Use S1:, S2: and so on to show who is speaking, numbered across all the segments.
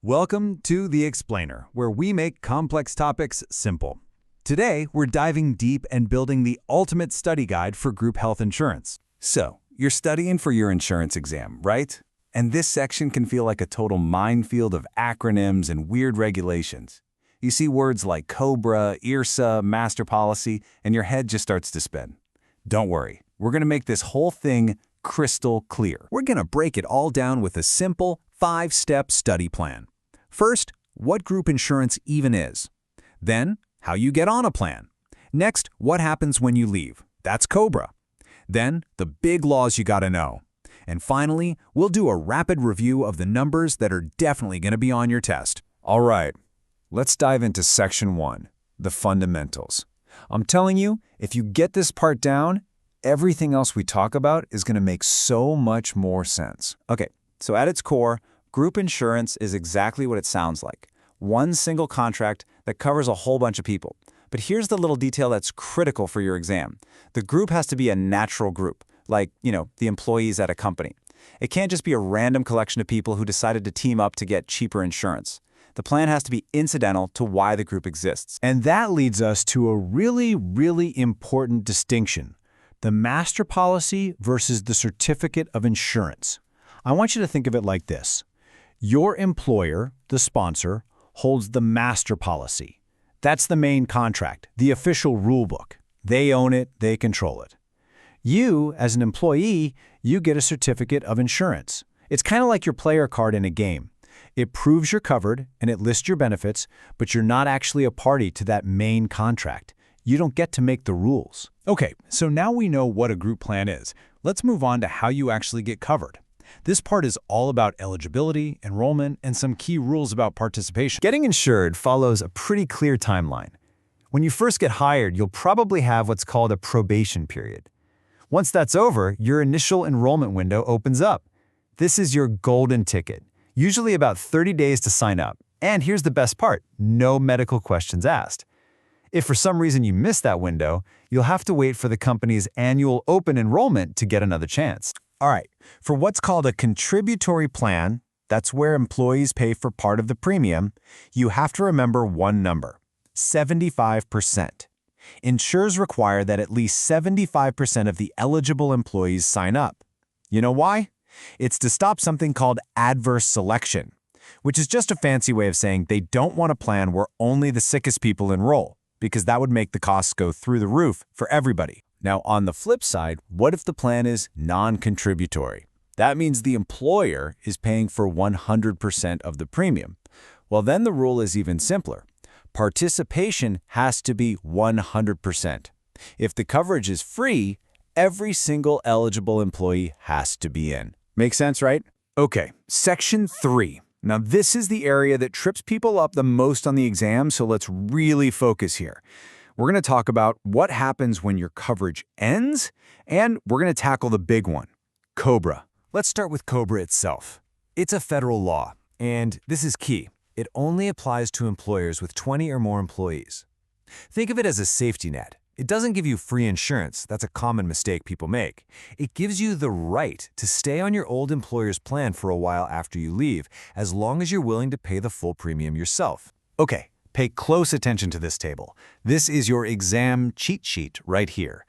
S1: Welcome to The Explainer, where we make complex topics simple. Today, we're diving deep and building the ultimate study guide for group health insurance.
S2: So, you're studying for your insurance exam, right? And this section can feel like a total minefield of acronyms and weird regulations. You see words like COBRA, IRSA, master policy, and your head just starts to spin. Don't worry, we're going to make this whole thing crystal clear.
S1: We're going to break it all down with a simple 5-step study plan. First, what group insurance even is. Then, how you get on a plan. Next, what happens when you leave. That's COBRA. Then, the big laws you gotta know. And finally, we'll do a rapid review of the numbers that are definitely gonna be on your test.
S2: All right, let's dive into Section 1, the fundamentals. I'm telling you, if you get this part down, everything else we talk about is going to make so much more sense.
S3: Okay, so at its core, group insurance is exactly what it sounds like. One single contract that covers a whole bunch of people. But here's the little detail that's critical for your exam. The group has to be a natural group, like, the employees at a company. It can't just be a random collection of people who decided to team up to get cheaper insurance. The plan has to be incidental to why the group exists.
S4: And that leads us to a really important distinction: the master policy versus the certificate of insurance. I want you to think of it like this. Your employer, the sponsor, holds the master policy. That's the main contract, the official rule book. They own it, they control it. You, as an employee, you get a certificate of insurance. It's kind of like your player card in a game. It proves you're covered and it lists your benefits, but you're not actually a party to that main contract. You don't get to make the rules.
S1: Okay, so now we know what a group plan is. Let's move on to how you actually get covered. This part is all about eligibility, enrollment, and some key rules about participation.
S4: Getting insured follows a pretty clear timeline. When you first get hired, you'll probably have what's called a probation period. Once that's over, your initial enrollment window opens up. This is your golden ticket, usually about 30 days to sign up. And here's the best part: no medical questions asked. If for some reason you miss that window, you'll have to wait for the company's annual open enrollment to get another chance.
S3: All right, for what's called a contributory plan, that's where employees pay for part of the premium, you have to remember one number: 75%. Insurers require that at least 75% of the eligible employees sign up. You know why? It's to stop something called adverse selection, which is just a fancy way of saying they don't want a plan where only the sickest people enroll, because that would make the costs go through the roof for everybody. Now, on the flip side, what if the plan is non-contributory? That means the employer is paying for 100% of the premium. Well, then the rule is even simpler. Participation has to be 100%. If the coverage is free, every single eligible employee has to be in. Make sense, right? Okay, Section 3. Now, this is the area that trips people up the most on the exam, so let's really focus here. We're going to talk about what happens when your coverage ends, and we're going to tackle the big one: COBRA.
S2: Let's start with COBRA itself. It's a federal law, and this is key. It only applies to employers with 20 or more employees. Think of it as a safety net. It doesn't give you free insurance. That's a common mistake people make. It gives you the right to stay on your old employer's plan for a while after you leave, as long as you're willing to pay the full premium yourself.
S4: Okay, pay close attention to this table. This is your exam cheat sheet right here.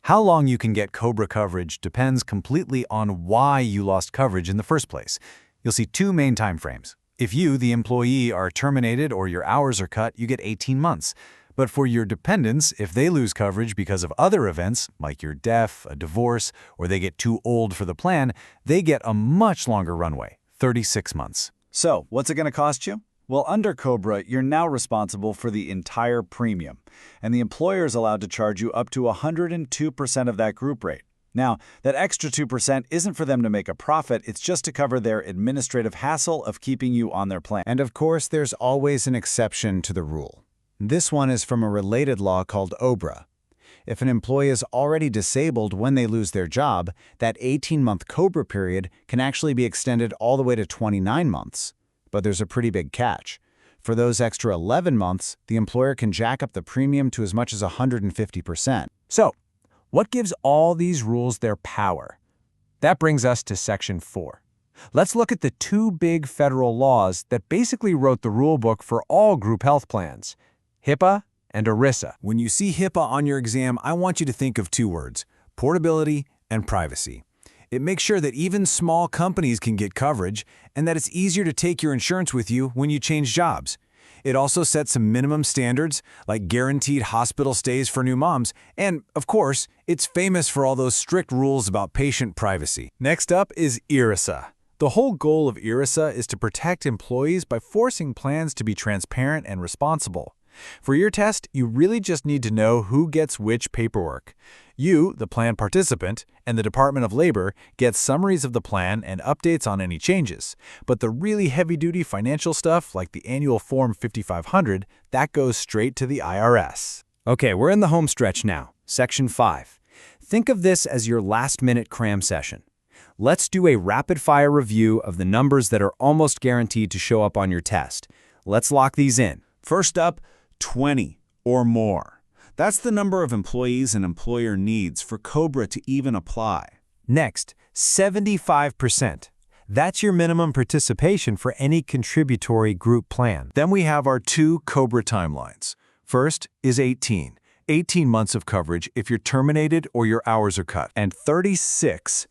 S4: How long you can get COBRA coverage depends completely on why you lost coverage in the first place. You'll see two main time frames. If you, the employee, are terminated or your hours are cut, you get 18 months. But for your dependents, if they lose coverage because of other events, like you're deaf, a divorce, or they get too old for the plan, they get a much longer runway, 36 months.
S3: So, what's it going to cost you? Well, under COBRA, you're now responsible for the entire premium, and the employer is allowed to charge you up to 102% of that group rate. Now, that extra 2% isn't for them to make a profit, it's just to cover their administrative hassle of keeping you on their plan.
S4: And of course, there's always an exception to the rule. This one is from a related law called OBRA. If an employee is already disabled when they lose their job, that 18-month COBRA period can actually be extended all the way to 29 months. But there's a pretty big catch. For those extra 11 months, the employer can jack up the premium to as much as 150%.
S2: So, what gives all these rules their power? That brings us to Section 4.
S4: Let's look at the two big federal laws that basically wrote the rulebook for all group health plans: HIPAA and ERISA.
S1: When you see HIPAA on your exam, I want you to think of two words: portability and privacy. It makes sure that even small companies can get coverage and that it's easier to take your insurance with you when you change jobs. It also sets some minimum standards, like guaranteed hospital stays for new moms, and, of course, it's famous for all those strict rules about patient privacy.
S4: Next up is ERISA. The whole goal of ERISA is to protect employees by forcing plans to be transparent and responsible. For your test, you really just need to know who gets which paperwork. You, the plan participant, and the Department of Labor get summaries of the plan and updates on any changes. But the really heavy-duty financial stuff, like the annual Form 5500, that goes straight to the IRS.
S2: Okay, we're in the home stretch now. Section 5. Think of this as your last-minute cram session. Let's do a rapid-fire review of the numbers that are almost guaranteed to show up on your test. Let's lock these in.
S1: First up, 20 or more. That's the number of employees an employer needs for COBRA to even apply.
S4: Next, 75%. That's your minimum participation for any contributory group plan. Then we have our two COBRA timelines. First is 18 months of coverage if you're terminated or your hours are cut, and 36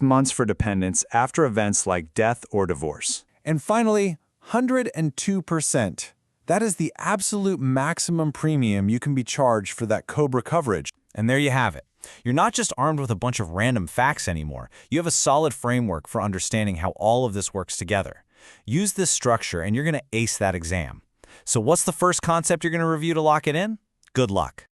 S4: months for dependents after events like death or divorce. And finally, 102%. That is the absolute maximum premium you can be charged for that COBRA coverage.
S5: And there you have it. You're not just armed with a bunch of random facts anymore. You have a solid framework for understanding how all of this works together. Use this structure and you're going to ace that exam. So what's the first concept you're going to review to lock it in? Good luck.